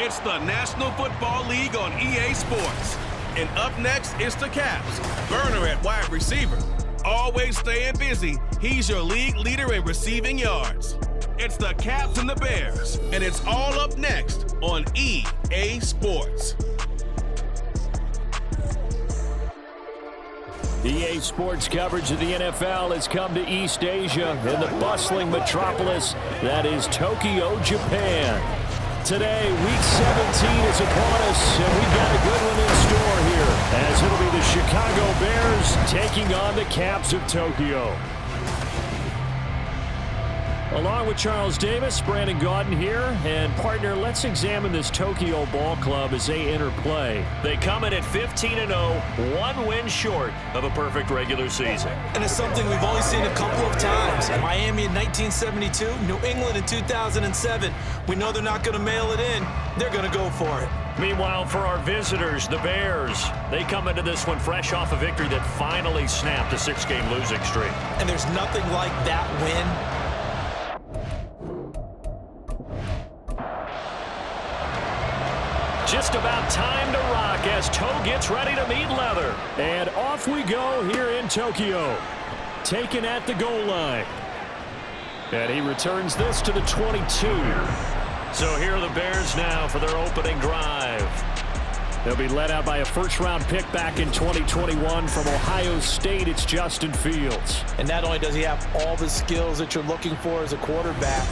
It's the National Football League on EA Sports. And up next, it's the Caps. Burner at wide receiver. Always staying busy, he's your league leader in receiving yards. It's the Caps and the Bears, and it's all up next on EA Sports. EA Sports coverage of the NFL has come to East Asia in the bustling metropolis that is Tokyo, Japan. Today, Week 17 is upon us, and we've got a good one in store here, as it'll be the Chicago Bears taking on the Caps of Tokyo. Along with Charles Davis, Brandon Gaudin here, and partner, let's examine this Tokyo ball club as they enter play. They come in at 15-0, one win short of a perfect regular season. And it's something we've only seen a couple of times. Miami in 1972, New England in 2007. We know they're not going to mail it in. They're going to go for it. Meanwhile, for our visitors, the Bears, they come into this one fresh off a victory that finally snapped a 6-game losing streak. And there's nothing like that win. Just about time to rock as toe gets ready to meet leather. And off we go here in Tokyo. Taken at the goal line. And he returns this to the 22. So here are the Bears now for their opening drive. They'll be led out by a first-round pick back in 2021 from Ohio State. It's Justin Fields. And not only does he have all the skills that you're looking for as a quarterback,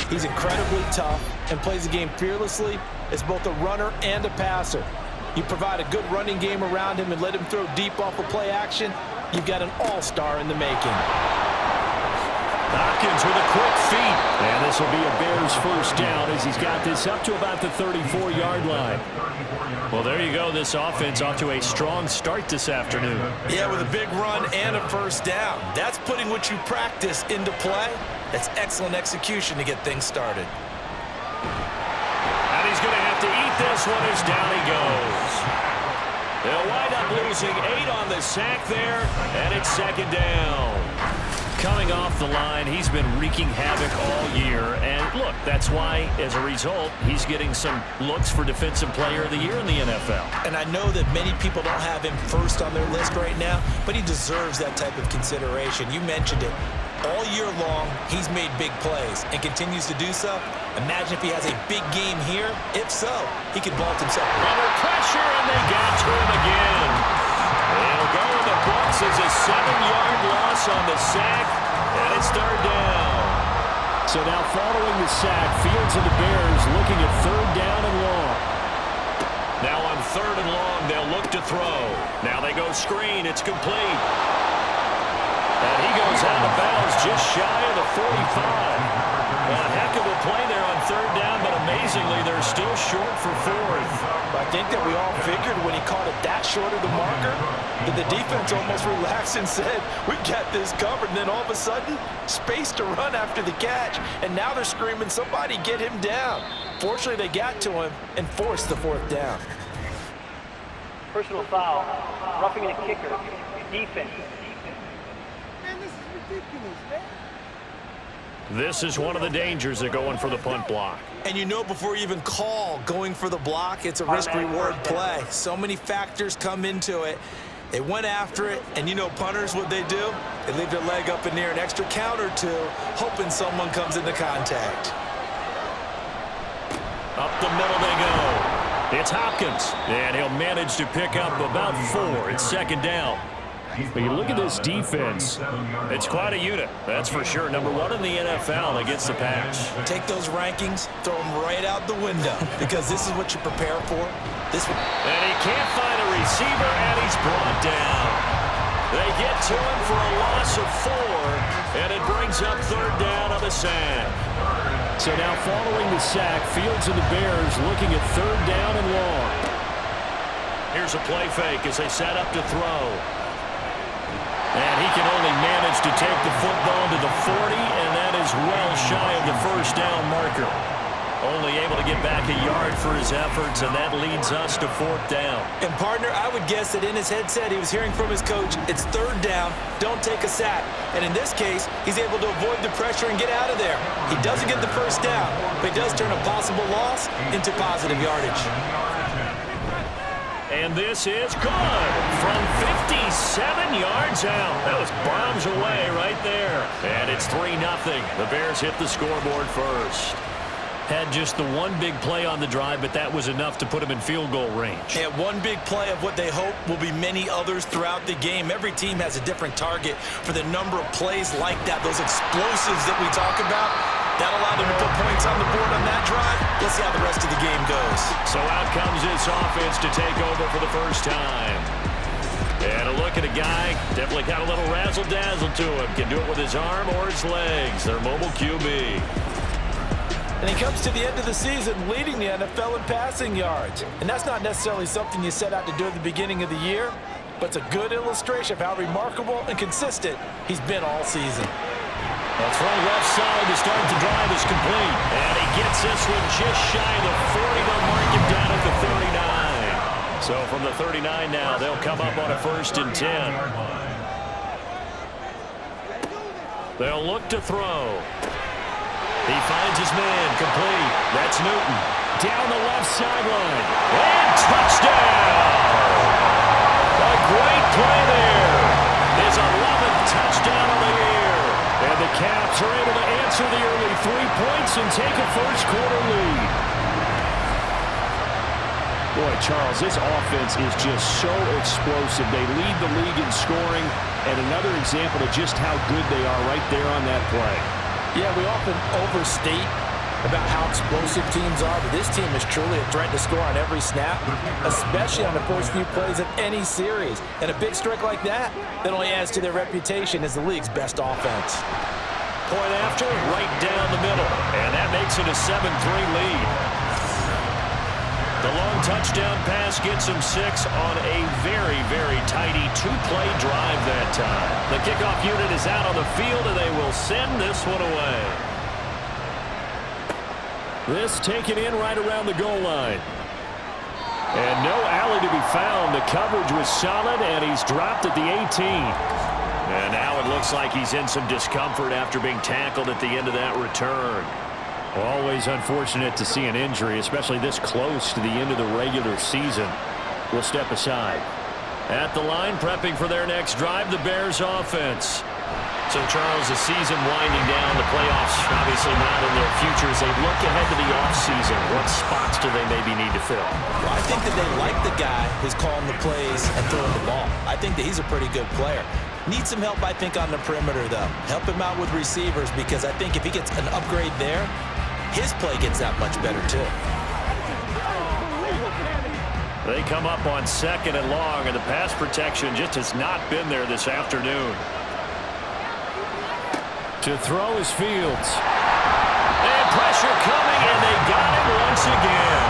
he's incredibly tough and plays the game fearlessly as both a runner and a passer. You provide a good running game around him and let him throw deep off of play action, you've got an all-star in the making. Hopkins with a quick feed. And this will be a Bears first down as he's got this up to about the 34-yard line. Well, there you go. This offense off to a strong start this afternoon. Yeah, with a big run and a first down. That's putting what you practice into play. That's excellent execution to get things started. And he's going to have to eat this one as down he goes. They'll wind up losing 8 on the sack there, and it's second down. Coming off the line, he's been wreaking havoc all year. And look, that's why, as a result, he's getting some looks for Defensive Player of the Year in the NFL. And I know that many people don't have him first on their list right now, but he deserves that type of consideration. You mentioned it. All year long, he's made big plays and continues to do so. Imagine if he has a big game here. If so, he could vault himself. Under pressure, and they got to him again. It'll go in the books as a 7-yard loss on the sack, and it's third down. So now following the sack, Fields and the Bears looking at third down and long. Now on third and long, they'll look to throw. Now they go screen. It's complete. And he goes out of bounds just shy of the 45. A heck of a play there on third down, but amazingly, they're still short for fourth. I think that we all figured when he caught it that short of the marker that the defense almost relaxed and said, we got this covered. And then all of a sudden, space to run after the catch. And now they're screaming, somebody get him down. Fortunately, they got to him and forced the fourth down. Personal foul, roughing the kicker, defense. Man, this is ridiculous, man. This is one of the dangers of going for the punt block. And you know before you even call going for the block, it's a risk-reward play. So many factors come into it. They went after it, and you know punters, what they do? They leave their leg up in the air an extra count or two, hoping someone comes into contact. Up the middle they go. It's Hopkins, and he'll manage to pick up about 4. It's second down. But you look at this defense. It's quite a unit, that's for sure. Number 1 in the NFL against the pass. Take those rankings, throw them right out the window, because this is what you prepare for. And he can't find a receiver, and he's brought down. They get to him for a loss of 4, and it brings up third down on the sack. So now following the sack, Fields and the Bears looking at third down and long. Here's a play fake as they set up to throw. And he can only manage to take the football to the 40, and that is well shy of the first down marker. Only able to get back a yard for his efforts, and that leads us to 4th down. And, partner, I would guess that in his headset he was hearing from his coach, it's 3rd down, don't take a sack. And in this case, he's able to avoid the pressure and get out of there. He doesn't get the 1st down, but he does turn a possible loss into positive yardage. And this is good from 57 yards out. That was bombs away right there. And it's 3-0. The Bears hit the scoreboard first. Had just the one big play on the drive, but that was enough to put him in field goal range. Yeah, one big play of what they hope will be many others throughout the game. Every team has a different target for the number of plays like that, those explosives that we talk about. That allowed them to put points on the board on that drive. Let's see how the rest of the game goes. So out comes this offense to take over for the first time. And a look at a guy, definitely got a little razzle-dazzle to him. Can do it with his arm or his legs. Their mobile QB. And he comes to the end of the season leading the NFL in passing yards. And that's not necessarily something you set out to do at the beginning of the year, but it's a good illustration of how remarkable and consistent he's been all season. A throw left side to start the drive is complete. And he gets this one just shy of the 40. They'll mark him down at the 39. So from the 39 now, they'll come up on a 1st and 10. They'll look to throw. He finds his man, complete. That's Newton. Down the left sideline. And touchdown! A great play there. His 11th touchdown of the year. And the Caps are able to answer the early 3 points and take a first-quarter lead. Boy, Charles, this offense is just so explosive. They lead the league in scoring, and another example of just how good they are right there on that play. Yeah, we often overstate about how explosive teams are, but this team is truly a threat to score on every snap, especially on the first few plays of any series. And a big strike like that only adds to their reputation as the league's best offense. Point after, right down the middle. And that makes it a 7-3 lead. The long touchdown pass gets him 6 on a very, very tidy 2-play drive that time. The kickoff unit is out on the field, and they will send this one away. This taken in right around the goal line. And no alley to be found. The coverage was solid, and he's dropped at the 18. And now it looks like he's in some discomfort after being tackled at the end of that return. Always unfortunate to see an injury, especially this close to the end of the regular season. We'll step aside. At the line, prepping for their next drive, the Bears offense. So, Charles, the season winding down, the playoffs obviously not in their future. As they look ahead to the offseason, what spots do they maybe need to fill? Well, I think that they like the guy who's calling the plays and throwing the ball. I think that he's a pretty good player. Needs some help, I think, on the perimeter, though. Help him out with receivers, because I think if he gets an upgrade there, his play gets that much better, too. They come up on 2nd and long, and the pass protection just has not been there this afternoon. To throw is Fields. And pressure coming, and they got him once again.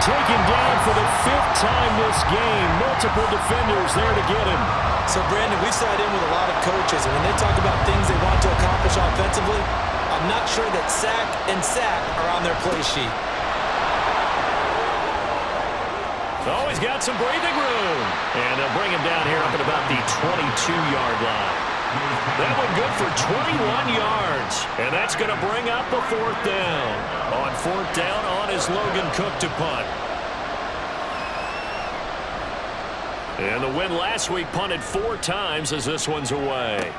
Taken down for the 5th time this game. Multiple defenders there to get him. So, Brandon, we've sat in with a lot of coaches, and when they talk about things they want to accomplish offensively, I'm not sure that sack and sack are on their play sheet. Oh, he's got some breathing room. And they'll bring him down here up at about the 22-yard line. That one good for 21 yards. And that's going to bring up a 4th down. On 4th down, on is Logan Cook to punt. And the win last week punted 4 times as this one's away.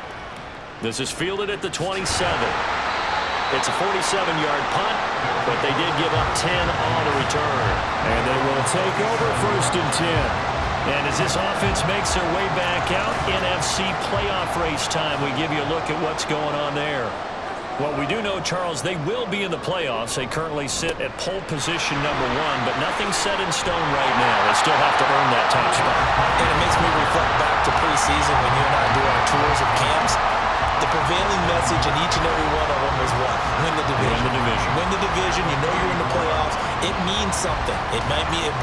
This is fielded at the 27. It's a 47-yard punt, but they did give up 10 on the return. And they will take over 1st and 10. And as this offense makes their way back out, NFC playoff race time, we give you a look at what's going on there. Well, we do know, Charles, they will be in the playoffs. They currently sit at pole position number 1, but nothing's set in stone right now. They still have to earn that top spot. And it makes me reflect back to preseason when you and I do our tours of camps. The prevailing message in each and every one of them was what? Win the division. Win the division. Win the division. You know you're in the playoffs. It means something. It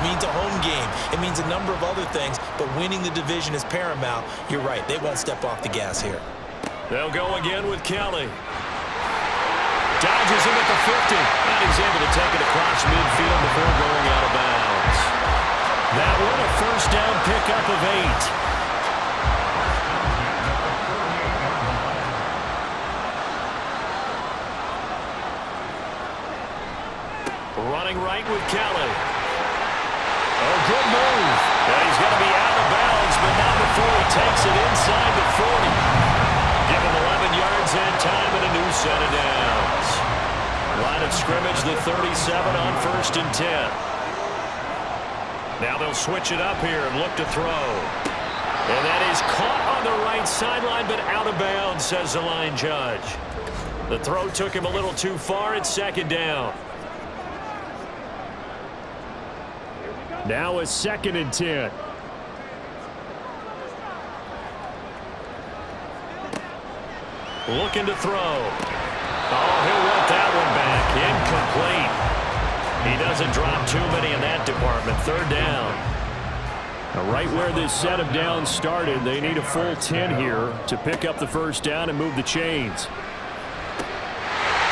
means a home game. It means a number of other things, but winning the division is paramount. You're right. They won't step off the gas here. They'll go again with Kelly. Dodges him at the 50. And he's able to take it across midfield before going out of bounds. That one a first down pickup of 8. Running right with Kelly. Oh, good move. Yeah, he's going to be out of bounds, but not before he takes it inside the 40. Give him 11 yards and time and a new set of downs. Line of scrimmage, the 37 on 1st and 10. Now they'll switch it up here and look to throw. And that is caught on the right sideline, but out of bounds, says the line judge. The throw took him a little too far. It's 2nd down. Now a 2nd and 10. Looking to throw. Oh, he'll want that one back. Incomplete. He doesn't drop too many in that department. 3rd down. Now right where this set of downs started, they need a full 10 here to pick up the 1st down and move the chains.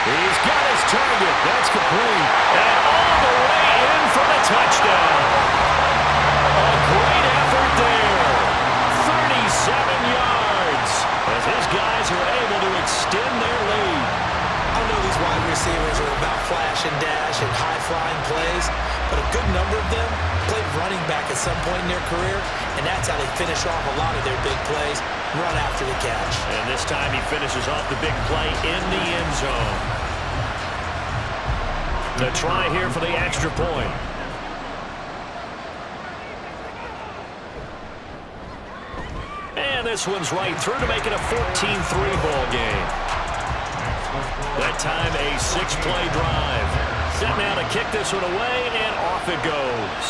He's got his target. That's complete. And all the way in for the touchdown. A great effort there. 37 yards as his guys are able to extend their lead. I know these wide receivers are about flash and dash and high-flying plays, but a good number of them played running back at some point in their career, and that's how they finish off a lot of their big plays, run after the catch. And this time he finishes off the big play in the end zone. The try here for the extra point. And this one's right through to make it a 14-3 ball game. That time a 6-play drive. Set now to kick this one away, and off it goes.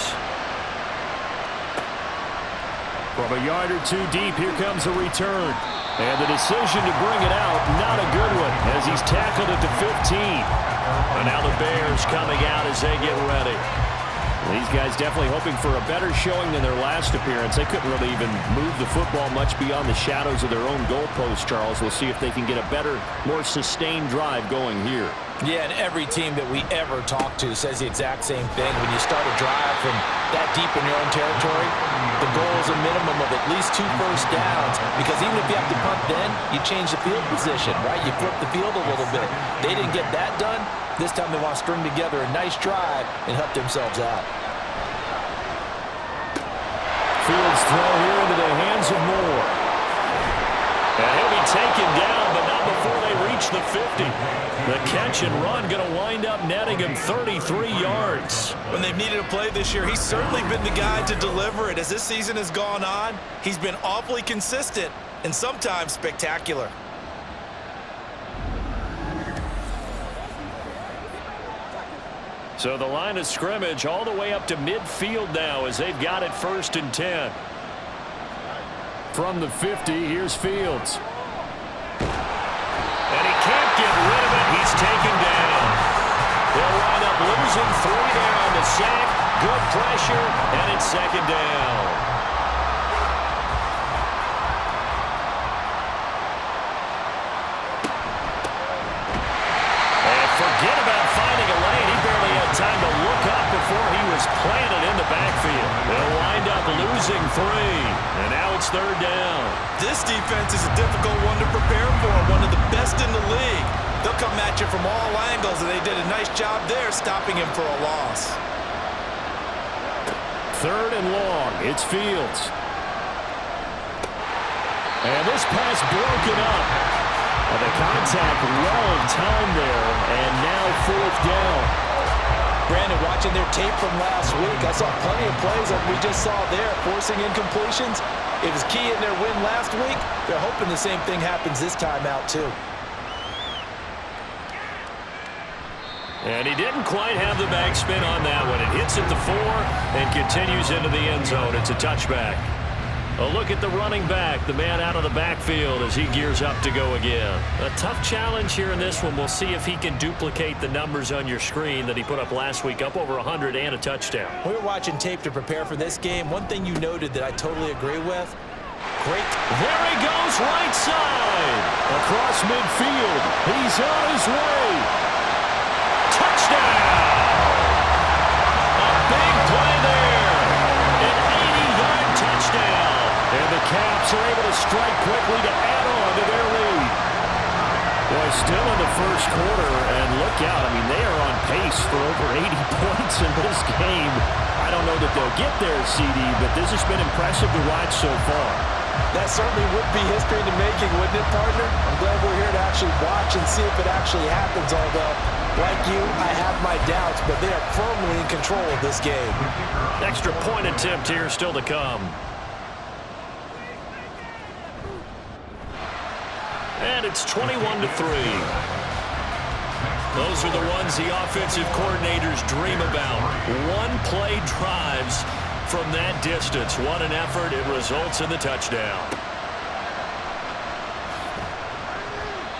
From a yard or two deep, here comes a return. And the decision to bring it out, not a good one, as he's tackled at the 15. And now the Bears coming out as they get ready. These guys definitely hoping for a better showing than their last appearance. They couldn't really even move the football much beyond the shadows of their own goalpost, Charles. We'll see if they can get a better, more sustained drive going here. Yeah, and every team that we ever talk to says the exact same thing. When you start a drive from that deep in your own territory, the goal is a minimum of at least 2 first downs, because even if you have to punt then, you change the field position, right? You flip the field a little bit. They didn't get that done. This time they want to string together a nice drive and help themselves out. Fields throw here into the hands of Moore. And he'll be taken down, but not before they reach the 50. The catch and run going to wind up netting him 33 yards. When they've needed a play this year, he's certainly been the guy to deliver it. As this season has gone on, he's been awfully consistent and sometimes spectacular. So the line of scrimmage all the way up to midfield now as they've got it 1st and 10. From the 50, here's Fields. And he can't get rid of it. He's taken down. They'll wind up losing 3 down. The sack, good pressure, and it's 2nd down. And forget about finding a lane. He barely had time to look up before he was planted in the backfield. They'll wind up losing 3. And now it's 3rd down. This defense is a difficult one to prepare for, one of the best in the league. They'll come at you from all angles, and they did a nice job there stopping him for a loss. 3rd and long. It's Fields. And this pass broken up. And the contact well timed there, and now 4th down. Brandon, watching their tape from last week, I saw plenty of plays like we just saw there, forcing incompletions. It was key in their win last week. They're hoping the same thing happens this time out, too. And he didn't quite have the backspin on that one. It hits at the 4 and continues into the end zone. It's a touchback. A look at the running back, the man out of the backfield as he gears up to go again. A tough challenge here in this one. We'll see if he can duplicate the numbers on your screen that he put up last week, up over 100 and a touchdown. We were watching tape to prepare for this game. One thing you noted that I totally agree with, great. There he goes, right side. Across midfield. He's on his way. Chiefs are able to strike quickly to add on to their lead. Boy, still in the first quarter, and look out. I mean, they are on pace for over 80 points in this game. I don't know that they'll get there, CD, but this has been impressive to watch so far. That certainly would be history in the making, wouldn't it, partner? I'm glad we're here to actually watch and see if it actually happens, although, like you, I have my doubts, but they are firmly in control of this game. Extra point attempt here still to come. And it's 21-3. Those are the ones the offensive coordinators dream about. One-play drives from that distance. What an effort. It results in the touchdown.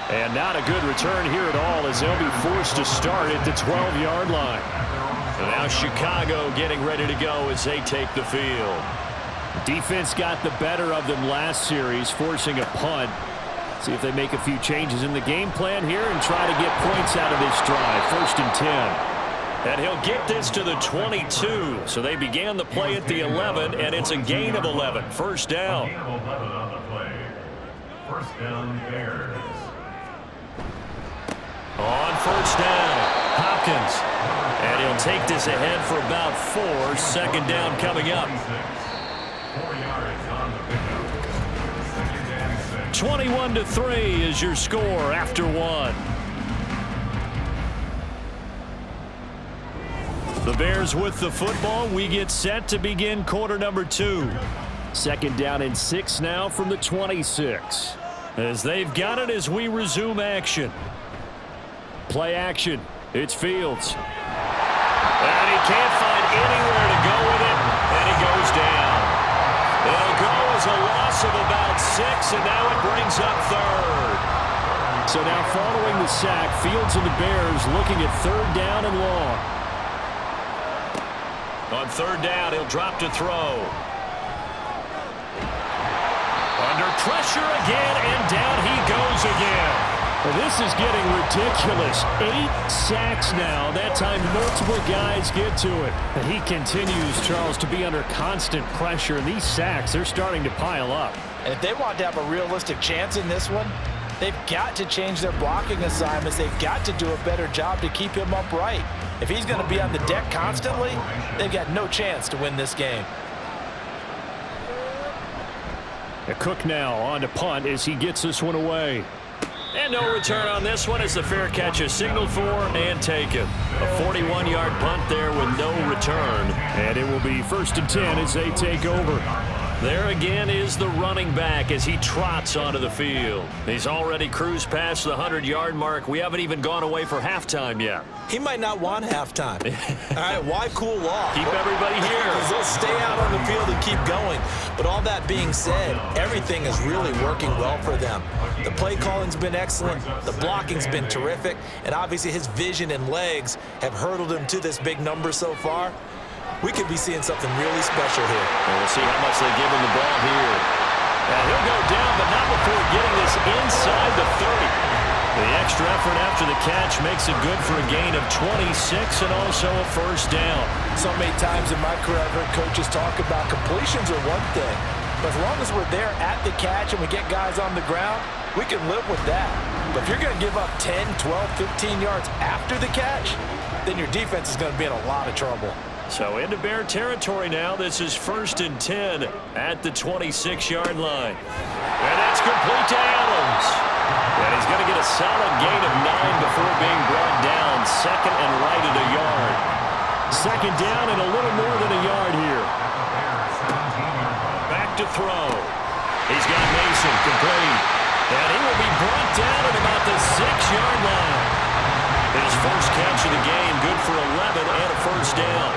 And not a good return here at all as they'll be forced to start at the 12-yard line. And now Chicago getting ready to go as they take the field. Defense got the better of them last series, forcing a punt. See if they make a few changes in the game plan here and try to get points out of this drive. 1st and 10. And he'll get this to the 22. So they began the play at the 11, and it's a gain of 11. First down. First down, Bears. On first down, Hopkins. And he'll take this ahead for about 4. 2nd down coming up. 4 yards on the pickup. 21-3 is your score after 1. The Bears with the football. We get set to begin quarter number 2. 2nd down and 6 now from the 26. As they've got it as we resume action. Play action. It's Fields. And he can't find anywhere to go with it, and he goes down. It'll go as a loss of about 6, and now it brings up 3rd. So now following the sack, Fields and the Bears looking at 3rd down and long. On 3rd down, he'll drop to throw. Under pressure again, and down he goes again. Well, this is getting ridiculous. 8 sacks now. That time multiple guys get to it. And he continues, Charles, to be under constant pressure. And these sacks, they're starting to pile up. And if they want to have a realistic chance in this one, they've got to change their blocking assignments. They've got to do a better job to keep him upright. If he's going to be on the deck constantly, they've got no chance to win this game. Cook now on to punt as he gets this one away. And no return on this one as the fair catch is signaled for and taken. A 41-yard punt there with no return. And it will be 1st and 10 as they take over. There again is the running back as he trots onto the field. He's already cruised past the 100-yard mark. We haven't even gone away for halftime yet. He might not want halftime. All right, why cool off? Keep everybody here. They'll stay out on the field and keep going. But all that being said, everything is really working well for them. The play calling's been excellent. The blocking's been terrific. And obviously his vision and legs have hurdled him to this big number so far. We could be seeing something really special here. And we'll see how much they give him the ball here. And he'll go down, but not before getting this inside the 30. The extra effort after the catch makes it good for a gain of 26 and also a 1st down. So many times in my career, I've heard coaches talk about completions are one thing. But as long as we're there at the catch and we get guys on the ground, we can live with that. But if you're going to give up 10, 12, 15 yards after the catch, then your defense is going to be in a lot of trouble. So into Bear territory now. This is 1st and 10 at the 26-yard line. And that's complete to Adams. And he's going to get a solid gain of 9 before being brought down. 2nd and right at a yard. 2nd down and a little more than a yard here. Back to throw. He's got Mason complete. And he will be brought down at about the 6-yard line. His first catch of the game, good for 11 and a 1st down.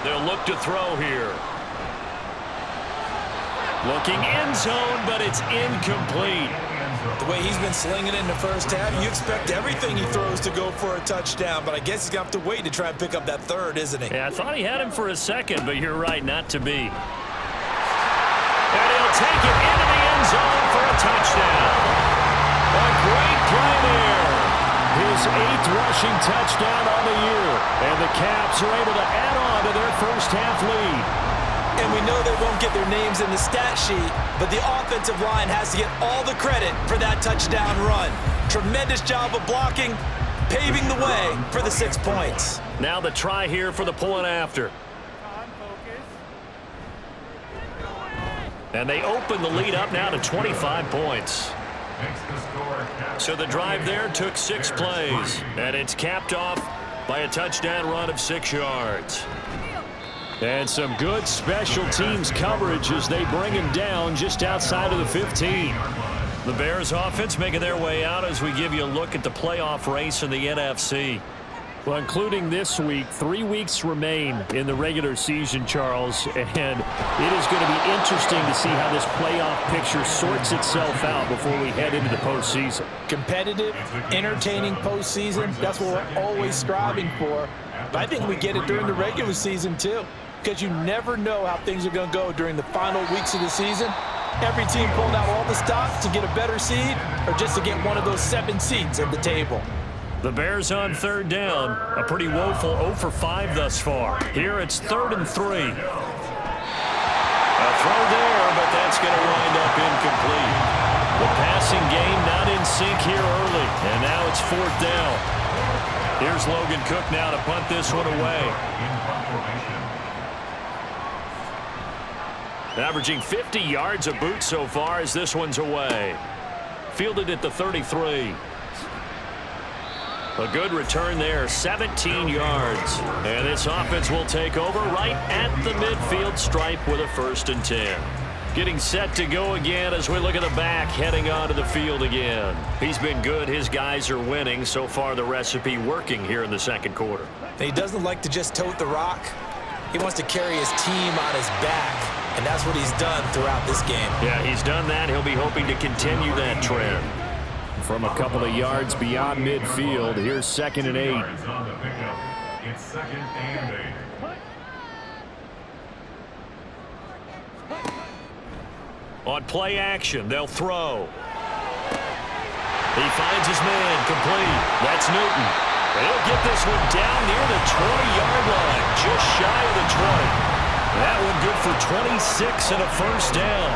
They'll look to throw here. Looking end zone, but it's incomplete. The way he's been slinging it in the first half, you expect everything he throws to go for a touchdown, but I guess he's going to have to wait to try and pick up that 3rd, isn't he? Yeah, I thought he had him for a second, but you're right, not to be. And he'll take it into the end zone for a touchdown. A great play there. His 8th rushing touchdown on the year. And the Caps are able to add on to their first-half lead. And we know they won't get their names in the stat sheet, but the offensive line has to get all the credit for that touchdown run. Tremendous job of blocking, paving the way for the 6 points. Now the try here for the point after. And they open the lead up now to 25 points. So the drive there took 6 plays, and it's capped off by a touchdown run of 6 yards. And some good special teams coverage as they bring him down just outside of the 15. The Bears offense making their way out as we give you a look at the playoff race in the NFC. Well, including this week, 3 weeks remain in the regular season, Charles, and it is going to be interesting to see how this playoff picture sorts itself out before we head into the postseason. Competitive, entertaining postseason, that's what we're always striving for. But I think we get it during the regular season, too, because you never know how things are going to go during the final weeks of the season. Every team pulling out all the stops to get a better seed or just to get one of those 7 seats at the table. The Bears on third down. A pretty woeful 0 for 5 thus far. Here it's 3rd and 3. A throw there, but that's going to wind up incomplete. The passing game not in sync here early, and now it's 4th down. Here's Logan Cook now to punt this one away. Averaging 50 yards a boot so far as this one's away. Fielded at the 33. A good return there, 17 yards. And this offense will take over right at the midfield stripe with a 1st and 10. Getting set to go again as we look at the back heading onto the field again. He's been good. His guys are winning. So far the recipe working here in the 2nd quarter. He doesn't like to just tote the rock. He wants to carry his team on his back. And that's what he's done throughout this game. Yeah, he's done that. He'll be hoping to continue that trend. From a couple of yards beyond midfield, here's 2nd and 8. It's 2nd and 8. On play action, they'll throw. He finds his man, complete. That's Newton. He'll get this one down near the 20-yard line, just shy of the 20. That one good for 26 and a 1st down.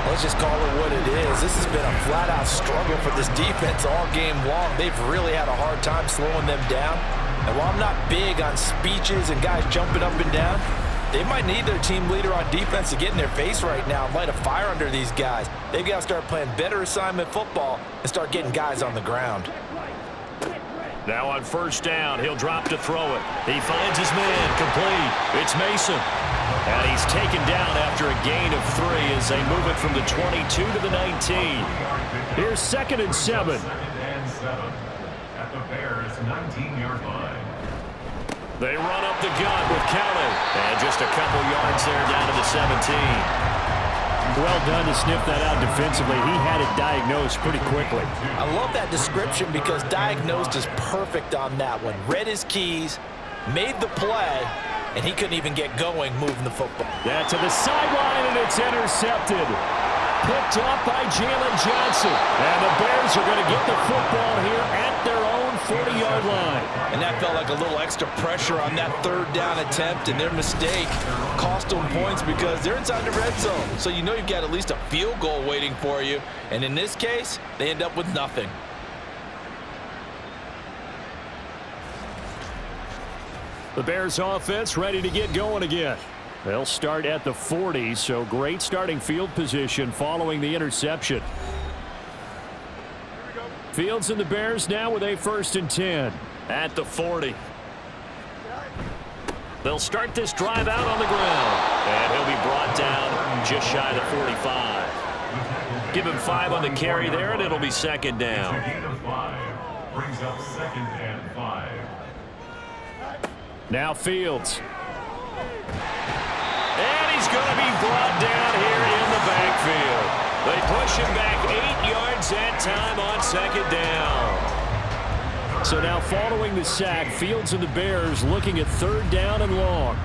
Let's just call it what it is. This has been a flat-out struggle for this defense all game long. They've really had a hard time slowing them down. And while I'm not big on speeches and guys jumping up and down, they might need their team leader on defense to get in their face right now and light a fire under these guys. They've got to start playing better assignment football and start getting guys on the ground. Now on 1st down, he'll drop to throw it. He finds his man, complete. It's Mason. And he's taken down after a gain of 3 as they move it from the 22 to the 19. Here's 2nd and 7. 2nd and 7 at the Bears' 19-yard line. They run up the gut with Kelly. And just a couple yards there down to the 17. Well done to sniff that out defensively. He had it diagnosed pretty quickly. I love that description because diagnosed is perfect on that one. Read his keys, made the play, and he couldn't even get going moving the football. That to the sideline, and it's intercepted. Picked up by Jalen Johnson. And the Bears are going to get the football here at their own 40-yard line. And that felt like a little extra pressure on that 3rd down attempt, and their mistake cost them points because they're inside the red zone. So you know you've got at least a field goal waiting for you. And in this case, they end up with nothing. The Bears offense ready to get going again. They'll start at the 40, so great starting field position following the interception. Fields and the Bears now with a 1st and 10. At the 40. They'll start this drive out on the ground. And he'll be brought down just shy of the 45. Give him 5 on the carry there, and it'll be 2nd down. It's a gain of 5. Brings up 2nd and 5. Now Fields. And he's going to be brought down here in the backfield. They push him back 8 yards that time on 2nd down. So now following the sack, Fields and the Bears looking at 3rd down and long.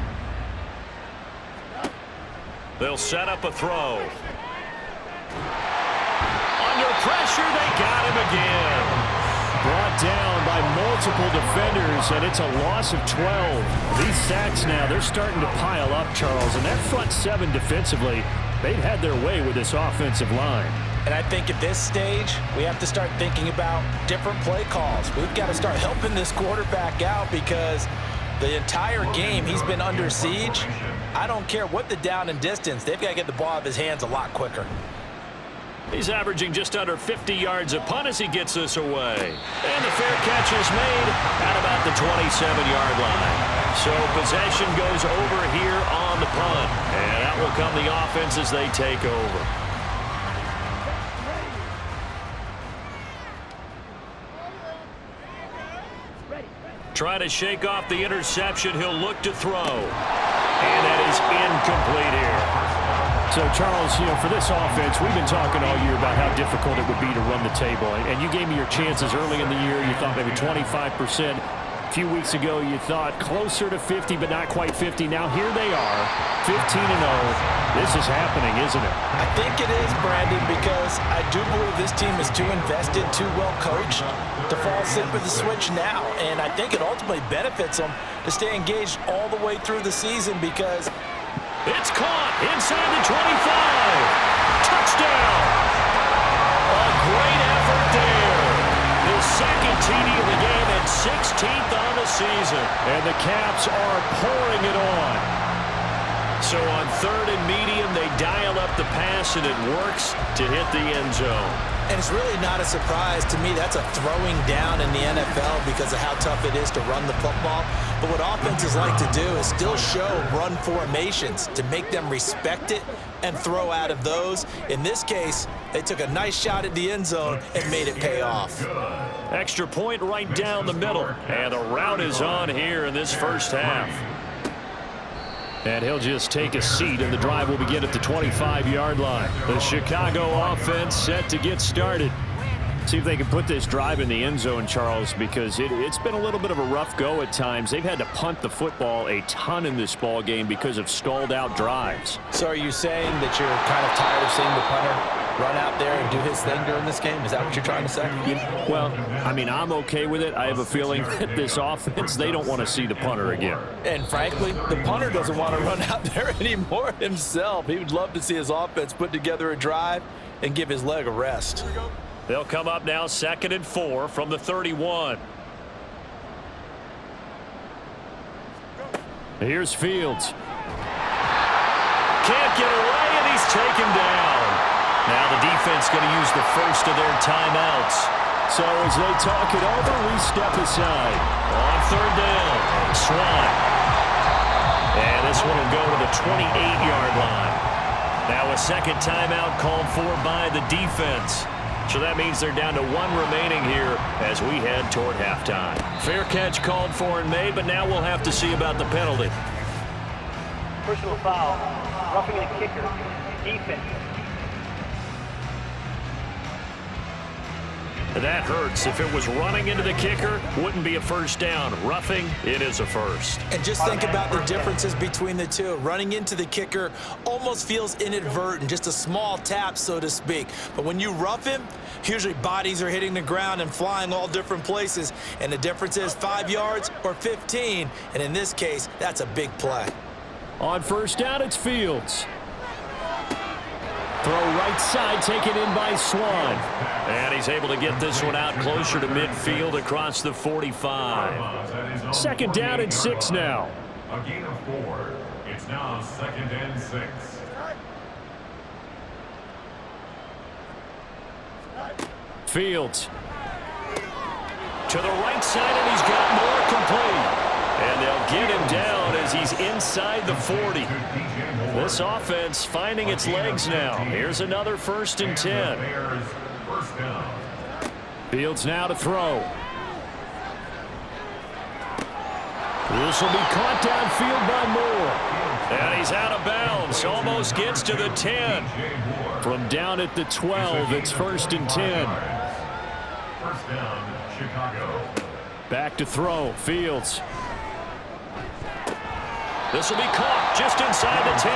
They'll set up a throw. Under pressure, they got him again. brought down by multiple defenders, and it's a loss of 12. These sacks now, they're starting to pile up, Charles, and that front seven defensively, they've had their way with this offensive line. And I think at this stage, we have to start thinking about different play calls. We've got to start helping this quarterback out because the entire game he's been under siege. I don't care what the down and distance. They've got to get the ball out of his hands a lot quicker. He's averaging just under 50 yards a punt as he gets this away. And the fair catch is made at about the 27-yard line. So possession goes over here on the punt. And that will come the offense as they take over. Trying to shake off the interception. He'll look to throw. And that is incomplete here. So, Charles, for this offense, we've been talking all year about how difficult it would be to run the table. And you gave me your chances early in the year. You thought maybe 25%. A few weeks ago, you thought closer to 50, but not quite 50. Now, here they are, 15-0. This is happening, isn't it? I think it is, Brandon, because I do believe this team is too invested, too well coached to fall asleep with the switch now. And I think it ultimately benefits them to stay engaged all the way through the season because it's caught inside the 25. Touchdown. A great effort there. His second TD of the game and 16th on the season. And the Caps are pouring it on. So on third and medium, they dial up the pass, and it works to hit the end zone. And it's really not a surprise to me. That's a throwing down in the NFL because of how tough it is to run the football. But what offenses like to do is still show run formations to make them respect it and throw out of those. In this case, they took a nice shot at the end zone and made it pay off. Extra point right down the middle. And the route is on here in this first half. And he'll just take a seat, and the drive will begin at the 25-yard line. The Chicago offense set to get started. See if they can put this drive in the end zone, Charles, because it's been a little bit of a rough go at times. They've had to punt the football a ton in this ball game because of stalled-out drives. So are you saying that you're kind of tired of seeing the punter run out there and do his thing during this game? Is that what you're trying to say? Well, I mean, I'm okay with it. I have a feeling that this offense, they don't want to see the punter again. And frankly, the punter doesn't want to run out there anymore himself. He would love to see his offense put together a drive and give his leg a rest. They'll come up now 2nd and 4 from the 31. Here's Fields. Can't get away, and he's taken down. Now the defense going to use the first of their timeouts. So as they talk it over, we step aside. On 3rd down, Swan. And this one will go to the 28-yard line. Now a second timeout called for by the defense. So that means they're down to 1 remaining here as we head toward halftime. Fair catch called for and made, but now we'll have to see about the penalty. Personal foul, roughing a kicker, defense. That hurts. If it was running into the kicker, wouldn't be a first down. Roughing, it is a first. And just think about the differences between the two. Running into the kicker almost feels inadvertent, just a small tap, so to speak. But when you rough him, usually bodies are hitting the ground and flying all different places. And the difference is 5 yards or 15. And in this case, that's a big play. On 1st down, it's Fields. Throw right side, taken in by Swan. And he's able to get this one out closer to midfield across the 45. 2nd down and 6 now. A gain of 4. It's now 2nd and 6. Fields. To the right side, and he's got more complete. And they'll get him down as he's inside the 40. This offense finding its legs now. Here's another 1st and 10. Fields now to throw. This will be caught downfield by Moore. And he's out of bounds. Almost gets to the 10. From down at the 12, it's 1st and 10. 1st down, Chicago. Back to throw. Fields. This will be caught just inside the 10.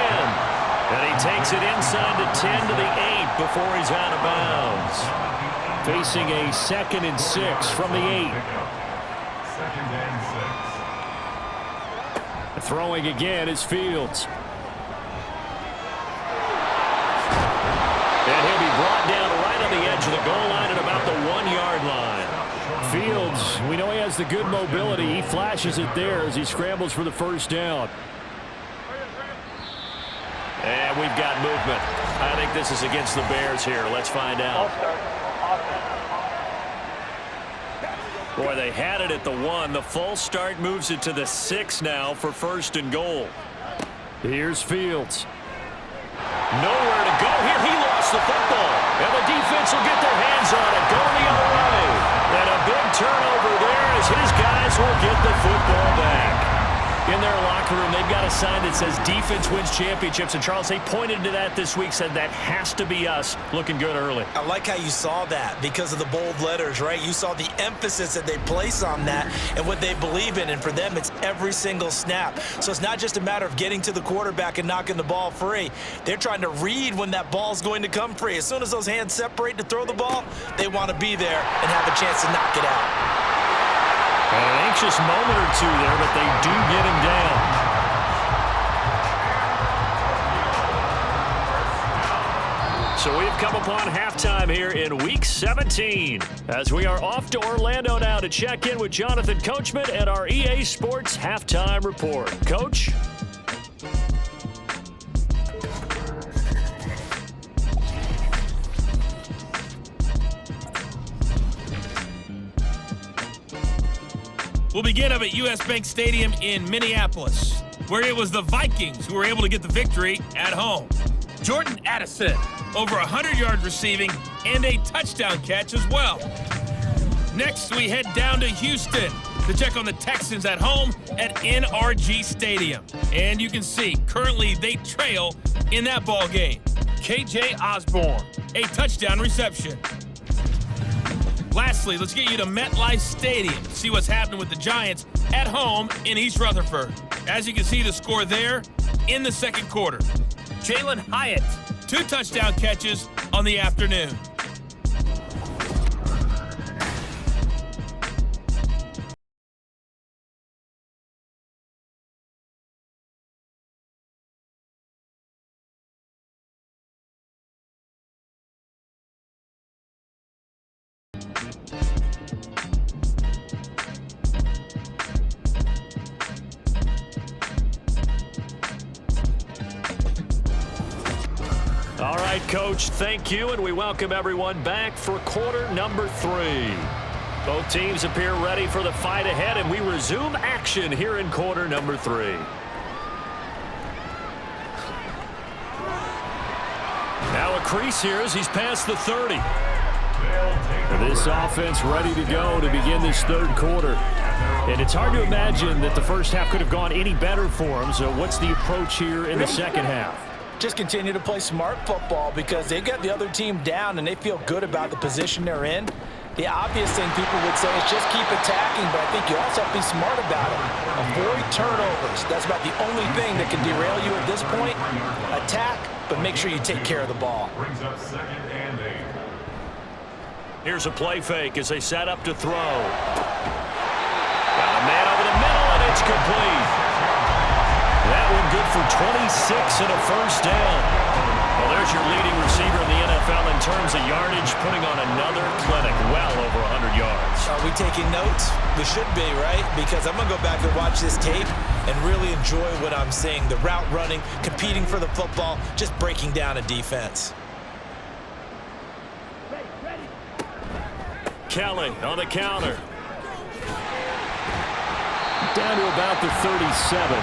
And he takes it inside the 10 to the 8 before he's out of bounds. facing a 2nd and 6 from the 8. 2nd and 6. Throwing again is Fields. And he'll be brought down right on the edge of the goal line at about the 1-yard line. Fields, we know he has the good mobility. He flashes it there as he scrambles for the first down. And we've got movement. I think this is against the Bears here. Let's find out. Boy, they had it at the 1. The false start moves it to the 6 now for 1st and goal. Here's Fields. Nowhere to go here. He lost the football. And the defense will get their hands on it. Going the other way. And a big turnover there as his guys will get the football back. In their locker room, they've got a sign that says defense wins championships. And, Charles, they pointed to that this week, said that has to be us. Looking good early. I like how you saw that because of the bold letters, right? You saw the emphasis that they place on that and what they believe in. And for them, it's every single snap. So it's not just a matter of getting to the quarterback and knocking the ball free. They're trying to read when that ball's going to come free. As soon as those hands separate to throw the ball, they want to be there and have a chance to knock it out. And an anxious moment or two there, but they do get him down. So we've come upon halftime here in Week 17 as we are off to Orlando now to check in with Jonathan Coachman and our EA Sports Halftime Report. Coach? We'll begin up at U.S. Bank Stadium in Minneapolis, where it was the Vikings who were able to get the victory at home. Jordan Addison, over 100 yards receiving and a touchdown catch as well. Next, we head down to Houston to check on the Texans at home at NRG Stadium. And you can see, currently they trail in that ball game. KJ Osborne, a touchdown reception. Lastly, let's get you to MetLife Stadium to see what's happening with the Giants at home in East Rutherford. As you can see the score there in the second quarter. Jalen Hyatt, 2 touchdown catches on the afternoon. All right, Coach, thank you, and we welcome everyone back for quarter number 3. Both teams appear ready for the fight ahead, and we resume action here in quarter number 3. Now a crease here as he's past the 30. This offense ready to go to begin this third quarter. And it's hard to imagine that the first half could have gone any better for them. So what's the approach here in the second half? Just continue to play smart football because they got the other team down and they feel good about the position they're in. The obvious thing people would say is just keep attacking, but I think you also have to be smart about it. Avoid turnovers. That's about the only thing that can derail you at this point. Attack, but make sure you take care of the ball. Brings up 2nd and 8. Here's a play fake as they set up to throw. Got a man over the middle, and it's complete. That one good for 26 and a first down. Well, there's your leading receiver in the NFL in terms of yardage, putting on another clinic, well over 100 yards. Are we taking notes? We should be, right? Because I'm going to go back and watch this tape and really enjoy what I'm seeing. The route running, competing for the football, just breaking down a defense. Kelly on the counter. Down to about the 37.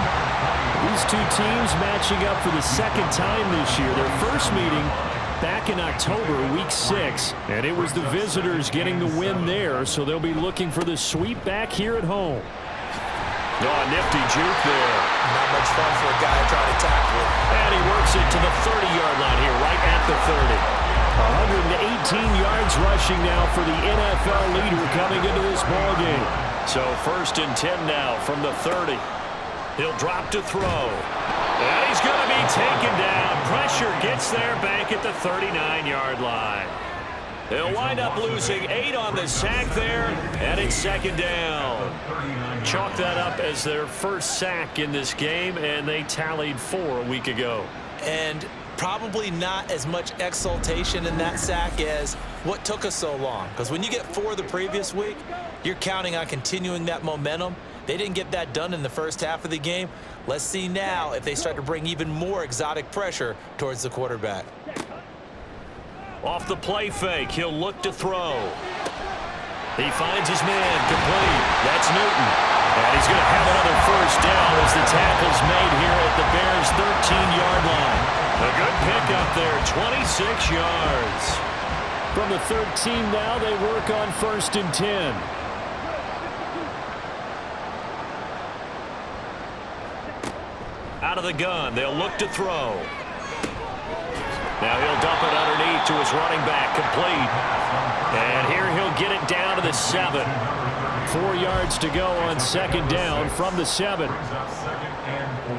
These two teams matching up for the second time this year. Their first meeting back in October, week 6. And it was the visitors getting the win there, so they'll be looking for the sweep back here at home. Oh, nifty juke there. Not much fun for a guy trying to tackle it. And he works it to the 30-yard line here, right at the 30. 118 yards rushing now for the NFL leader coming into this ballgame. So 1st and 10 now from the 30. He'll drop to throw. And he's going to be taken down. Pressure gets there back at the 39-yard line. They'll wind up losing 8 on the sack there, and it's second down. Chalk that up as their first sack in this game, and they tallied 4 a week ago. And probably not as much exultation in that sack as what took us so long. Because when you get 4 the previous week, you're counting on continuing that momentum. They didn't get that done in the first half of the game. Let's see now if they start to bring even more exotic pressure towards the quarterback. Off the play fake, he'll look to throw. He finds his man, complete. That's Newton. And he's going to have another first down as the tackle's made here at the Bears' 13-yard line. A good pickup there, 26 yards. From the 13 now, they work on 1st and 10. Out of the gun, they'll look to throw. Now he'll dump it underneath to his running back, complete. And here he'll get it down to the 7. 4 yards to go on 2nd down from the 7. Second and 4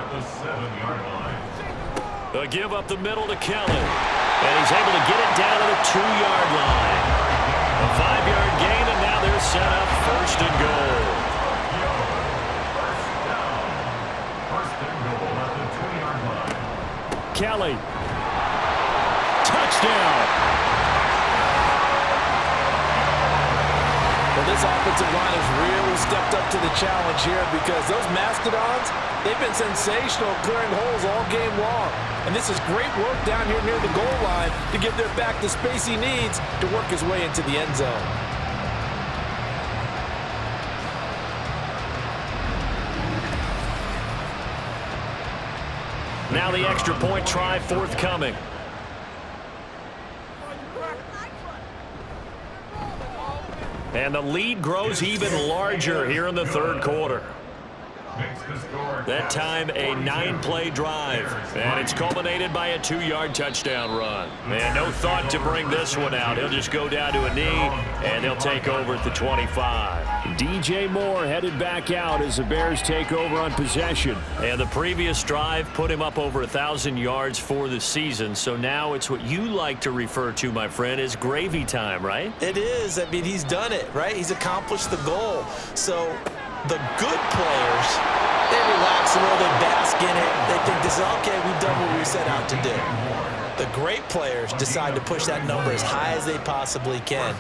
at the 7-yard line. A give up the middle to Kelly. And he's able to get it down to the 2-yard line. A 5-yard gain, and now they're set up 1st and goal. First and goal at the 2-yard line. Kelly. Touchdown. Well, this offensive line has really stepped up to the challenge here because those Mastodons, they've been sensational clearing holes all game long. And this is great work down here near the goal line to give their back the space he needs to work his way into the end zone. Now the extra point try forthcoming. And the lead grows even larger here in the 3rd quarter. That time a 9-play drive, and it's culminated by a 2-yard touchdown run. And no thought to bring this one out. He'll just go down to a knee, and they'll take over at the 25. DJ Moore headed back out as the Bears take over on possession. And the previous drive put him up over 1,000 yards for the season. So now it's what you like to refer to, my friend, as gravy time, right? It is. I mean, he's done it, right? He's accomplished the goal. So the good players, they relax a little, they bask in it. They think this is okay, we've done what we set out to do. The great players decide to push that number as high as they possibly can.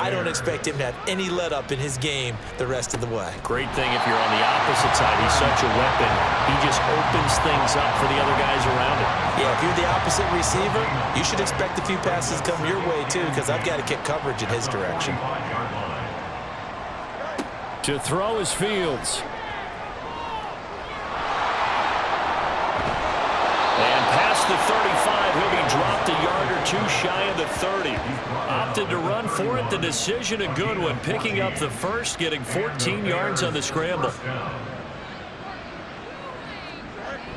I don't expect him to have any let up in his game the rest of the way. Great thing if you're on the opposite side. He's such a weapon. He just opens things up for the other guys around him. Yeah, if you're the opposite receiver, you should expect a few passes come your way too, because I've got to kick coverage in his direction. To throw is Fields. And past the 35, he'll be dropped a yard or 2 shy of the 30. Opted to run for it. The decision a good one. Picking up the first, getting 14 yards on the scramble.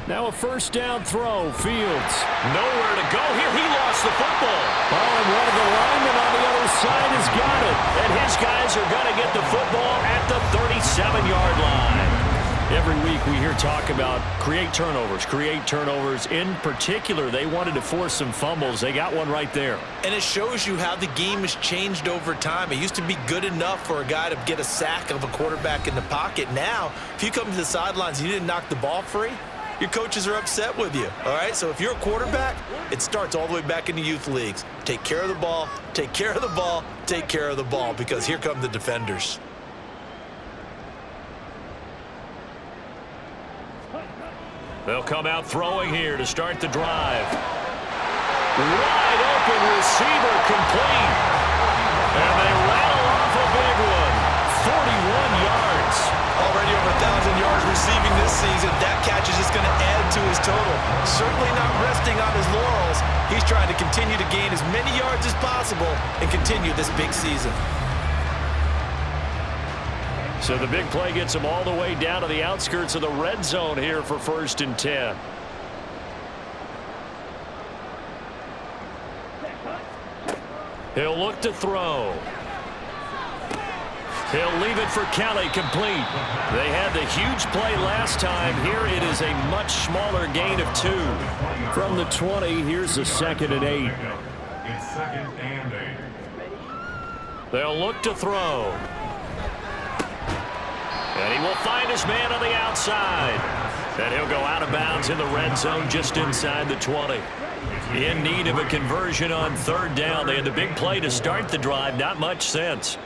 Now a 1st down throw. Fields. Nowhere to go here. He lost the football. Oh, and one of the linemen on the other side has got it. And his guys are going to get the football at the 37-yard line. Every week we hear talk about create turnovers. In particular, they wanted to force some fumbles. They got one right there. And it shows you how the game has changed over time. It used to be good enough for a guy to get a sack of a quarterback in the pocket. Now, if you come to the sidelines and you didn't knock the ball free, your coaches are upset with you, all right? So if you're a quarterback, it starts all the way back in the youth leagues. Take care of the ball, take care of the ball, take care of the ball, because here come the defenders. They'll come out throwing here to start the drive. Wide open receiver, complete. And they rattle off a big one. 41 yards. Already over 1,000 yards receiving this season. That catch is just going to add to his total. Certainly not resting on his laurels. He's trying to continue to gain as many yards as possible and continue this big season. So the big play gets him all the way down to the outskirts of the red zone here for 1st and 10. He'll look to throw. He'll leave it for Kelly, complete. They had the huge play last time. Here it is a much smaller gain of 2. From the 20, here's the 2nd and 8. It's 2nd and They'll look to throw. And he will find his man on the outside. And he'll go out of bounds in the red zone just inside the 20. In need of a conversion on third down. They had the big play to start the drive. Not much sense.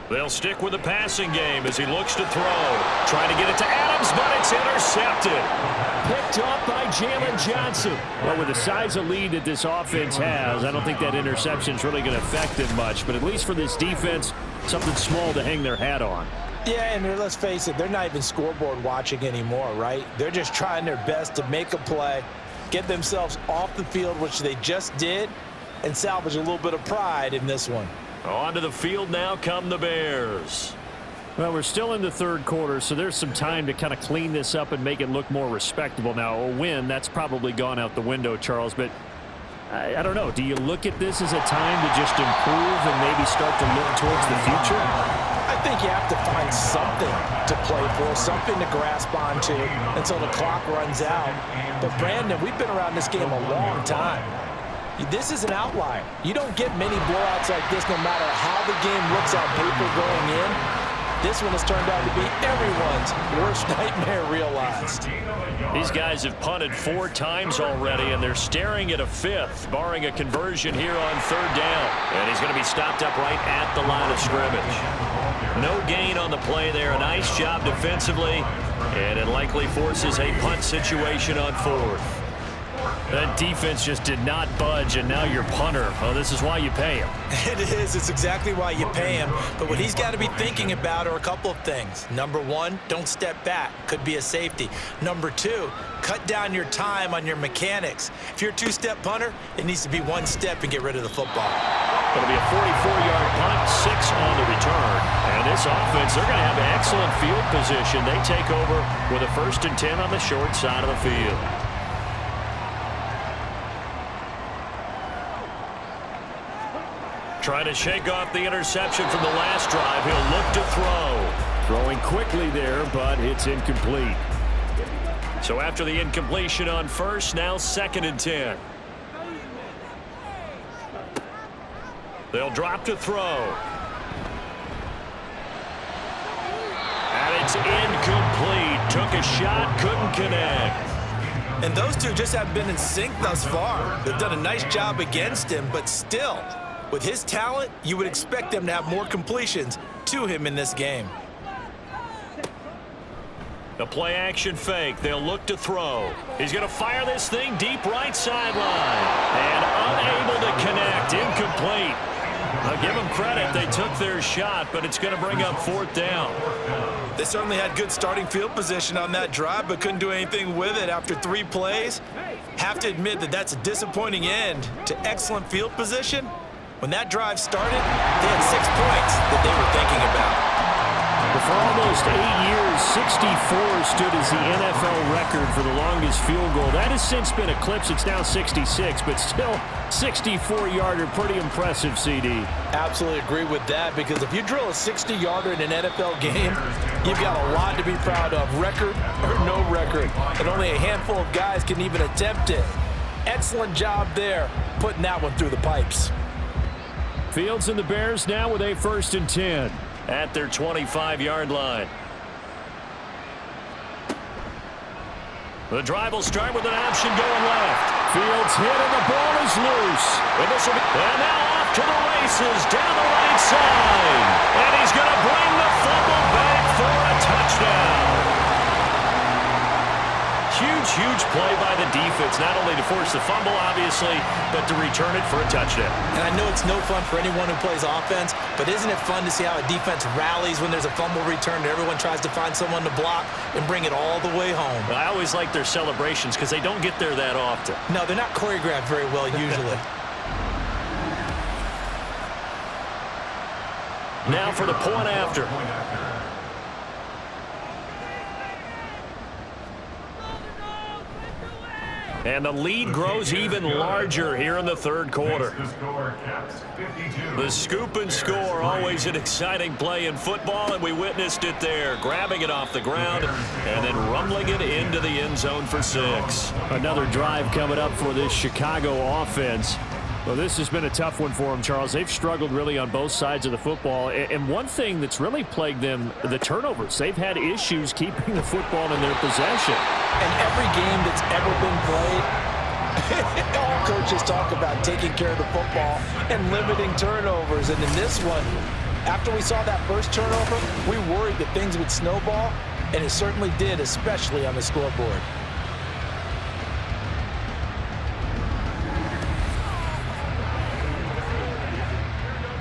They'll stick with the passing game as he looks to throw. Trying to get it to Adams, but it's intercepted. Picked off by Jalen Johnson. Well, with the size of lead that this offense has, I don't think that interception's really going to affect it much. But at least for this defense, something small to hang their hat on. Yeah, and let's face it, they're not even scoreboard watching anymore, right? They're just trying their best to make a play, get themselves off the field, which they just did, and salvage a little bit of pride in this one. Onto the field now come the Bears. Well, we're still in the third quarter, so there's some time to kind of clean this up and make it look more respectable. Now, a win, that's probably gone out the window, Charles, but I don't know. Do you look at this as a time to just improve and maybe start to look towards the future? I think you have to find something to play for, something to grasp onto until the clock runs out. But, Brandon, we've been around this game a long time. This is an outlier. You don't get many blowouts like this no matter how the game looks on paper going in. This one has turned out to be everyone's worst nightmare realized. These guys have punted 4 times already, and they're staring at a 5th, barring a conversion here on third down. And he's going to be stopped up right at the line of scrimmage. No gain on the play there. A nice job defensively, and it likely forces a punt situation on 4th. That defense just did not budge, and now your punter. Oh, this is why you pay him. It is. It's exactly why you pay him. But what he's got to be thinking about are a couple of things. Number 1, don't step back. Could be a safety. Number 2, cut down your time on your mechanics. If you're a 2-step punter, it needs to be 1 step and get rid of the football. It'll be a 44-yard punt, 6 on the return. And this offense, they're going to have excellent field position. They take over with a 1st and 10 on the short side of the field. Trying to shake off the interception from the last drive. He'll look to throw. Throwing quickly there, but it's incomplete. So after the incompletion on 1st, now 2nd and 10. They'll drop to throw. And it's incomplete. Took a shot, couldn't connect. And those two just haven't been in sync thus far. They've done a nice job against him, but still, with his talent, you would expect them to have more completions to him in this game. The play action fake. They'll look to throw. He's going to fire this thing deep right sideline. And unable to connect. Incomplete. I'll give them credit. They took their shot, but it's going to bring up 4th down. They certainly had good starting field position on that drive, but couldn't do anything with it after 3 plays. Have to admit that that's a disappointing end to excellent field position. When that drive started, they had 6 points that they were thinking about. For almost 8 years, 64 stood as the NFL record for the longest field goal. That has since been eclipsed. It's now 66, but still 64-yarder. Pretty impressive, CD. Absolutely agree with that, because if you drill a 60-yarder in an NFL game, you've got a lot to be proud of, record or no record. And only a handful of guys can even attempt it. Excellent job there, putting that one through the pipes. Fields and the Bears now with a 1st and 10. At their 25-yard line. The drive will start with an option going left. Fields hit and the ball is loose. And now off to the races down the right side. And he's going to bring the fumble back for a touchdown. Huge play by the defense, not only to force the fumble, obviously, but to return it for a touchdown. And I know it's no fun for anyone who plays offense, but isn't it fun to see how a defense rallies when there's a fumble return and everyone tries to find someone to block and bring it all the way home? I always like their celebrations because they don't get there that often. No, they're not choreographed very well usually. Now for the point after. And the lead grows even larger here in the third quarter. The scoop and score, always an exciting play in football, and we witnessed it there, grabbing it off the ground and then rumbling it into the end zone for 6. Another drive coming up for this Chicago offense. Well, this has been a tough one for them, Charles. They've struggled really on both sides of the football. And one thing that's really plagued them, the turnovers. They've had issues keeping the football in their possession. And every game that's ever been played, all coaches talk about taking care of the football and limiting turnovers. And in this one, after we saw that first turnover, we worried that things would snowball, and it certainly did, especially on the scoreboard.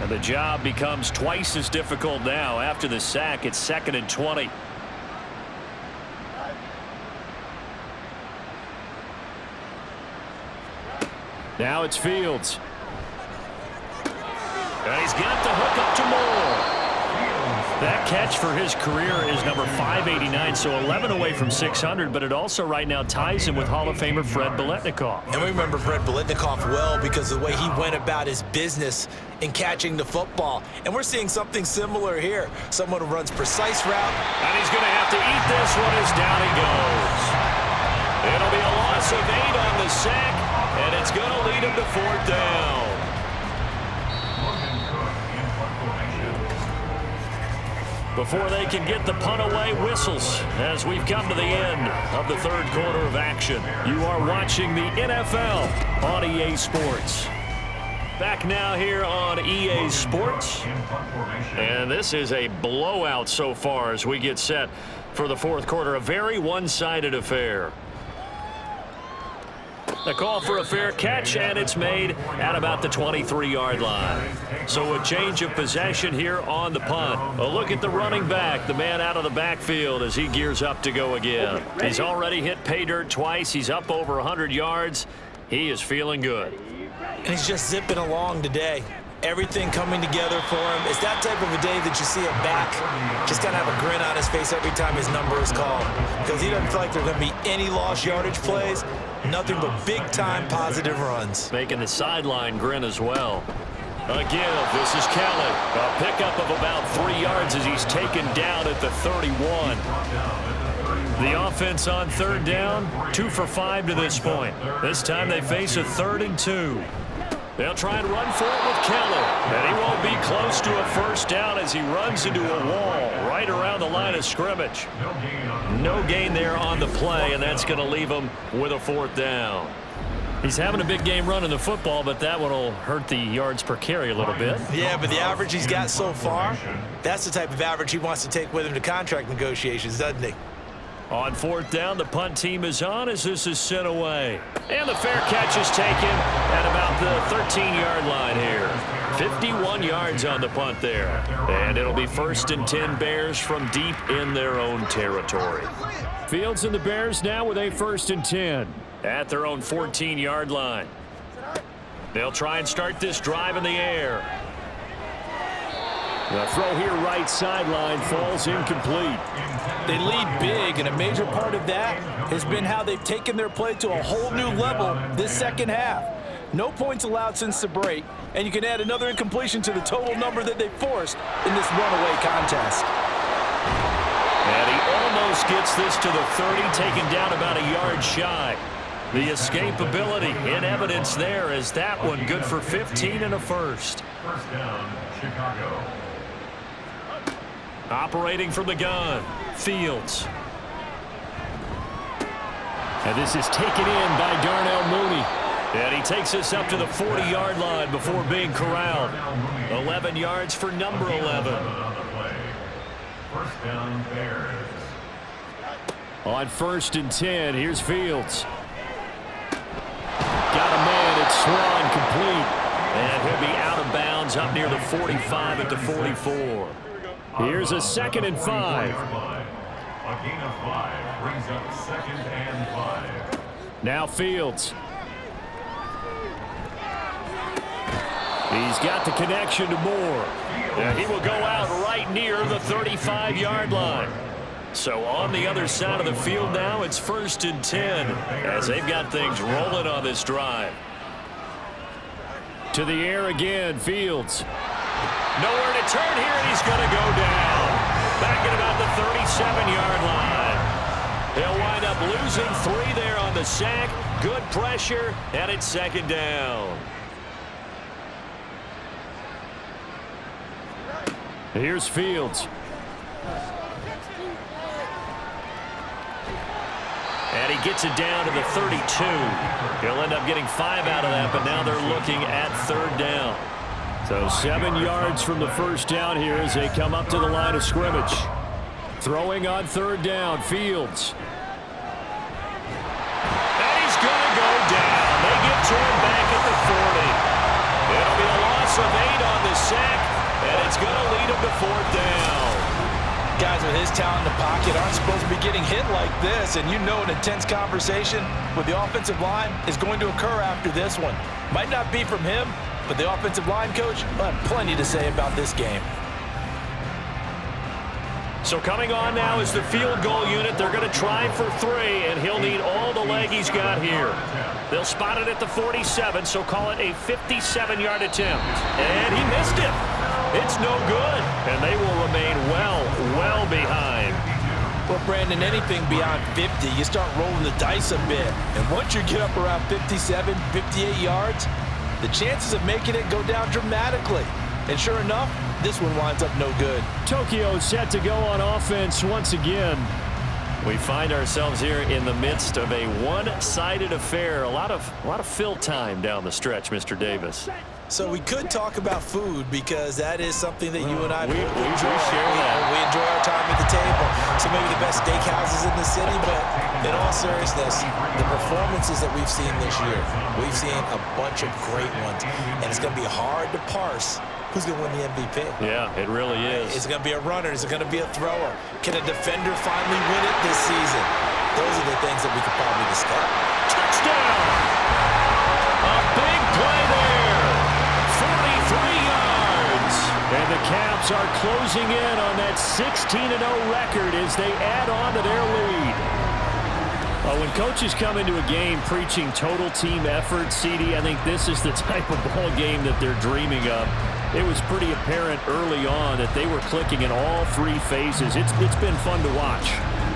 And the job becomes twice as difficult now. After the sack, it's 2nd and 20. Now it's Fields. And he's got the hook up to Moore. That catch for his career is number 589, so 11 away from 600, but it also right now ties him with Hall of Famer Fred Biletnikoff. And we remember Fred Biletnikoff well because of the way he went about his business in catching the football. And we're seeing something similar here. Someone who runs precise route. And he's going to have to eat this one as down he goes. It'll be a loss of 8 on the sack, and it's going to lead him to 4th down. Before they can get the punt away, whistles as we've come to the end of the 3rd quarter of action. You are watching the NFL on EA Sports. Back now here on EA Sports. And this is a blowout so far as we get set for the 4th quarter. A very one-sided affair. The call for a fair catch, and it's made at about the 23-yard line. So a change of possession here on the punt. A look at the running back, the man out of the backfield as he gears up to go again. He's already hit pay dirt twice. He's up over 100 yards. He is feeling good. And he's just zipping along today. Everything coming together for him. It's that type of a day that you see him back. Just kind of have a grin on his face every time his number is called. Because he doesn't feel like there's going to be any lost yardage plays. Nothing but big-time positive runs. Making the sideline grin as well. Again, this is Kelly. A pickup of about 3 yards as he's taken down at the 31. The offense on 3rd down, 2 for 5 to this point. This time they face a 3rd and 2. They'll try and run for it with Kelly. And he won't be close to a 1st down as he runs into a wall right around the line of scrimmage. No gain there on the play, and that's going to leave him with a 4th down. He's having a big game running the football, but that one will hurt the yards per carry a little bit. Yeah, but the average he's got so far, that's the type of average he wants to take with him to contract negotiations, doesn't he? On 4th down, the punt team is on as this is sent away. And the fair catch is taken at about the 13-yard line here. 51 yards on the punt there. And it'll be 1st and 10 Bears from deep in their own territory. Fields and the Bears now with a 1st and 10. At their own 14-yard line. They'll try and start this drive in the air. The throw here right sideline falls incomplete. They lead big, and a major part of that has been how they've taken their play to a whole new level this 2nd half. No points allowed since the break, and you can add another incompletion to the total number that they forced in this runaway contest. And he almost gets this to the 30, taken down about a yard shy. The escapability in evidence there as that one good for 15 and a 1st. 1st down, Chicago. Operating from the gun, Fields. And this is taken in by Darnell Mooney. And he takes us up to the 40-yard line before being corralled. 11 yards for number 11. 1st down, Bears. On 1st and 10, here's Fields. Got a man, it's Swan complete. And he'll be out of bounds up near the 45 at the 44. Here's a 2nd and 5. A gain of 5 brings up 2nd and 5. Now Fields. He's got the connection to Moore. And he will go out right near the 35-yard line. So on the other side of the field now, it's 1st and 10 as they've got things rolling on this drive. To the air again, Fields. Nowhere to turn here, and he's going to go down. Back at about the 37-yard line. He'll wind up losing 3 there on the sack. Good pressure, and it's 2nd down. Here's Fields. And he gets it down to the 32. He'll end up getting 5 out of that, but now they're looking at 3rd down. So 7 yards from the first down here as they come up to the line of scrimmage. Throwing on 3rd down, Fields. And he's going to go down. They get to him back at the 40. It'll be a loss of 8 on the sack, and it's going to lead him to 4th down. Guys with his talent in the pocket aren't supposed to be getting hit like this, and you know an intense conversation with the offensive line is going to occur after this one. Might not be from him, but the offensive line coach will have plenty to say about this game. So coming on now is the field goal unit. They're going to try for 3, and he'll need all the leg he's got here. They'll spot it at the 47, so call it a 57-yard attempt. And he missed it. It's no good, and they will remain well behind. Well, Brandon, anything beyond 50, you start rolling the dice a bit. And once you get up around 57, 58 yards, the chances of making it go down dramatically. And sure enough, this one winds up no good. Tokyo set to go on offense once again. We find ourselves here in the midst of a one-sided affair. A lot of fill time down the stretch, Mr. Davis. So we could talk about food because that is something that you and I we enjoy. share that. We enjoy our time at the table. So maybe the best steakhouses in the city, but in all seriousness, the performances that we've seen this year, we've seen a bunch of great ones, and it's going to be hard to parse who's going to win the MVP. Yeah, it really is. Is it going to be a runner? Is it going to be a thrower? Can a defender finally win it this season? Those are the things that we could probably discuss. Touchdown! A big play there. 43 yards. And the Caps are closing in on that 16-0 record as they add on to their lead. Well, when coaches come into a game preaching total team effort, CD, I think this is the type of ball game that they're dreaming of. It was pretty apparent early on that they were clicking in all 3 phases. It's been fun to watch.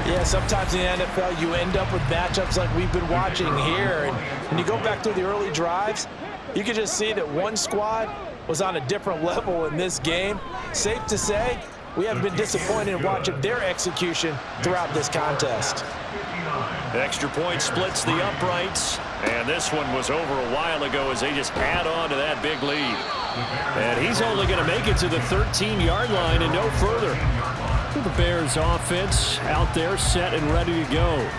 Yeah, sometimes in the NFL you end up with matchups like we've been watching here. And when you go back to the early drives, you can just see that one squad was on a different level in this game. Safe to say, we haven't been disappointed in watching their execution throughout this contest. Extra point splits the uprights, and this one was over a while ago as they just add on to that big lead. And he's only going to make it to the 13-yard line and no further. The Bears offense out there set and ready to go.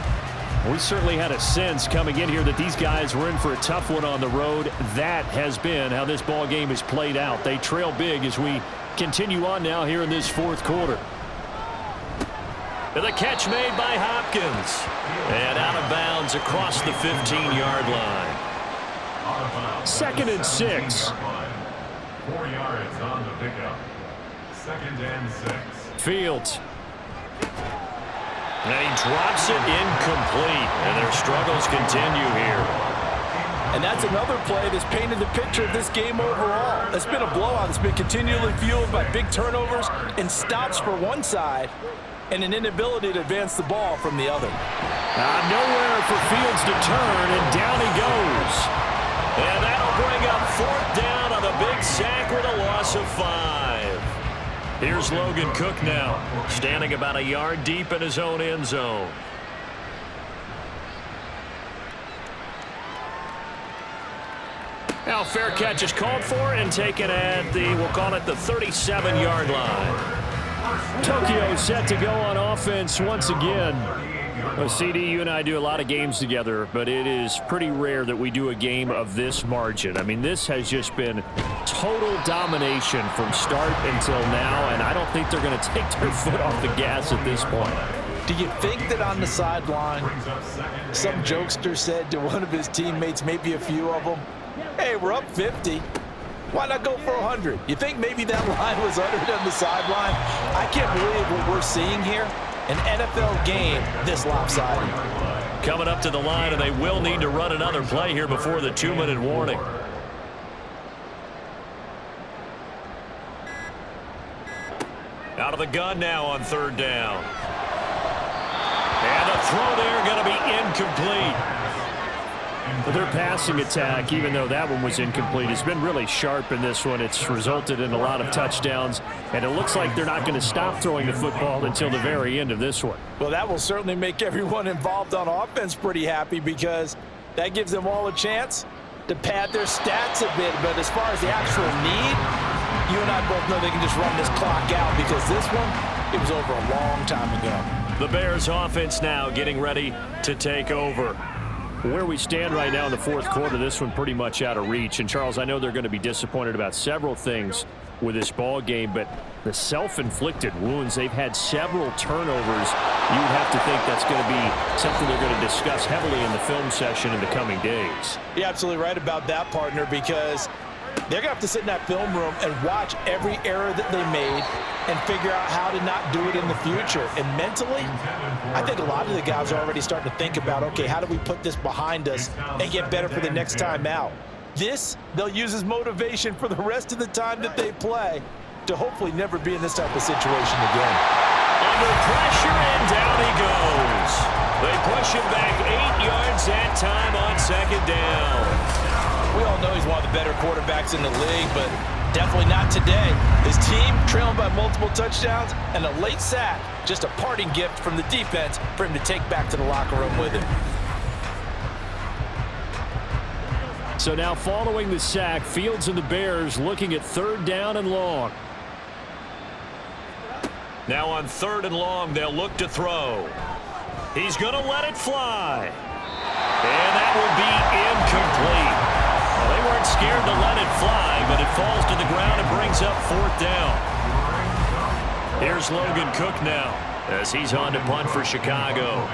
We certainly had a sense coming in here that these guys were in for a tough one on the road. That has been how this ball game has played out. They trail big as we continue on now here in this 4th quarter. And the catch made by Hopkins. And out of bounds across the 15-yard line. 2nd and 6. 4 yards on the pickup. 2nd and 6. Fields. And he drops it incomplete. And their struggles continue here. And that's another play that's painted the picture of this game overall. It's been a blowout. It's been continually fueled by big turnovers and stops for one side and an inability to advance the ball from the other. Nowhere for Fields to turn, and down he goes. And that'll bring up 4th down on the big sack with a loss of 5. Here's Logan Cook now, standing about a yard deep in his own end zone. Now fair catch is called for and taken at the, we'll call it the 37-yard line. Tokyo set to go on offense once again. Well, CD, you and I do a lot of games together, but it is pretty rare that we do a game of this margin. I mean, this has just been total domination from start until now, and I don't think they're going to take their foot off the gas at this point. Do you think that on the sideline, some jokester said to one of his teammates, maybe a few of them, hey, we're up 50. Why not go for 100? You think maybe that line was uttered on the sideline? I can't believe what we're seeing here. An NFL game this lopsided. Coming up to the line, and they will need to run another play here before the 2-minute warning. Out of the gun now on 3rd down. And the throw there going to be incomplete. Their passing attack, even though that one was incomplete, has been really sharp in this one. It's resulted in a lot of touchdowns, and it looks like they're not going to stop throwing the football until the very end of this one. Well, that will certainly make everyone involved on offense pretty happy because that gives them all a chance to pad their stats a bit. But as far as the actual need, you and I both know they can just run this clock out because this one, it was over a long time ago. The Bears offense now getting ready to take over. Where we stand right now in the fourth quarter, this one pretty much out of reach. And, Charles, I know they're going to be disappointed about several things with this ball game, but the self-inflicted wounds, they've had several turnovers. You would have to think that's going to be something they're going to discuss heavily in the film session in the coming days. You're absolutely right about that, partner, because they're going to have to sit in that film room and watch every error that they made and figure out how to not do it in the future. And mentally, I think a lot of the guys are already starting to think about, okay, how do we put this behind us and get better for the next time out? This, they'll use as motivation for the rest of the time that they play to hopefully never be in this type of situation again. Under pressure, and down he goes. They push him back 8 yards that time on second down. We all know he's one of the better quarterbacks in the league, but definitely not today. His team trailing by multiple touchdowns and a late sack, just a parting gift from the defense for him to take back to the locker room with him. So now following the sack, Fields and the Bears looking at 3rd down and long. Now on 3rd and long, they'll look to throw. He's going to let it fly. And that will be incomplete. Well, they weren't scared to let it fly, but it falls to the ground and brings up 4th down. Here's Logan Cook now as he's on to punt for Chicago.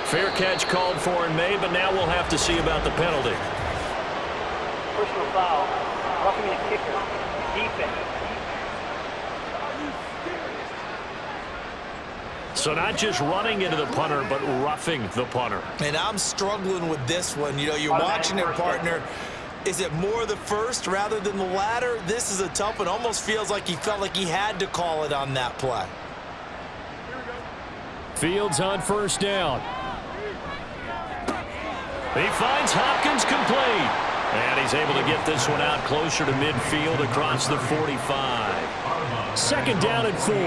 Fair catch called for and made, but now we'll have to see about the penalty. Personal foul, roughing the kicker, defense. So not just running into the punter, but roughing the punter. And I'm struggling with this one. You know, you're watching it, partner. Is it more the first rather than the latter? This is a tough one. Almost feels like he felt like he had to call it on that play. Fields on 1st down. He finds Hopkins complete. And he's able to get this one out closer to midfield across the 45. 2nd down and 4. A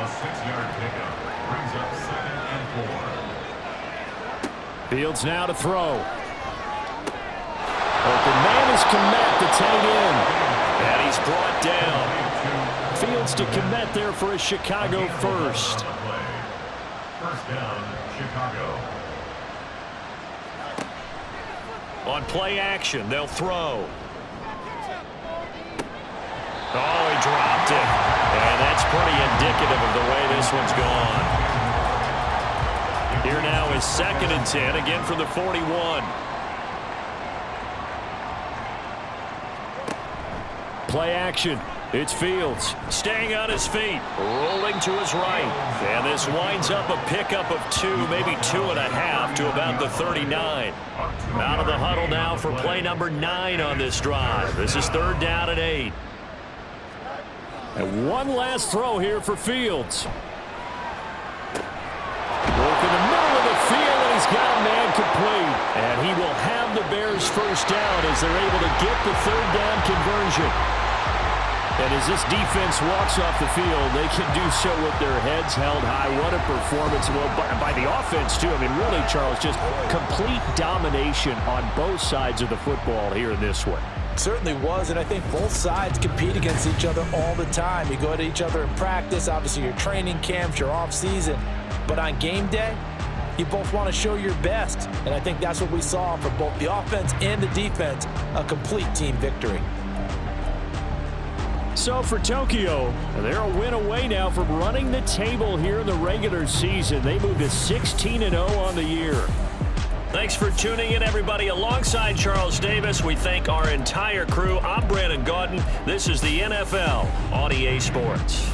6-yard pickup brings up 2nd and 4. Fields now to throw. Open man is Kmet, the tight end. And he's brought down. Fields to Kmet there for a Chicago first. 1st down, Chicago. On play action, they'll throw. Oh, he dropped it. And that's pretty indicative of the way this one's gone. Here now is 2nd and 10, again from the 41. Play action. It's Fields. Staying on his feet, rolling to his right. And this winds up a pickup of 2, maybe 2.5 to about the 39. Out of the huddle now for play number 9 on this drive. This is 3rd down and 8. And one last throw here for Fields. Work in the middle of the field, and he's got a man complete. And he will have the Bears 1st down as they're able to get the 3rd down conversion. And as this defense walks off the field, they can do so with their heads held high. What a performance. Well, by the offense, too. I mean, really, Charles, just complete domination on both sides of the football here in this one. Certainly was, and I think both sides compete against each other all the time. You go to each other in practice, obviously your training camps, your off-season. But on game day, you both want to show your best. And I think that's what we saw for both the offense and the defense, a complete team victory. So for Tokyo, they're a win away now from running the table here in the regular season. They move to 16-0 on the year. Thanks for tuning in, everybody. Alongside Charles Davis, we thank our entire crew. I'm Brandon Gaudin. This is the NFL on EA Sports.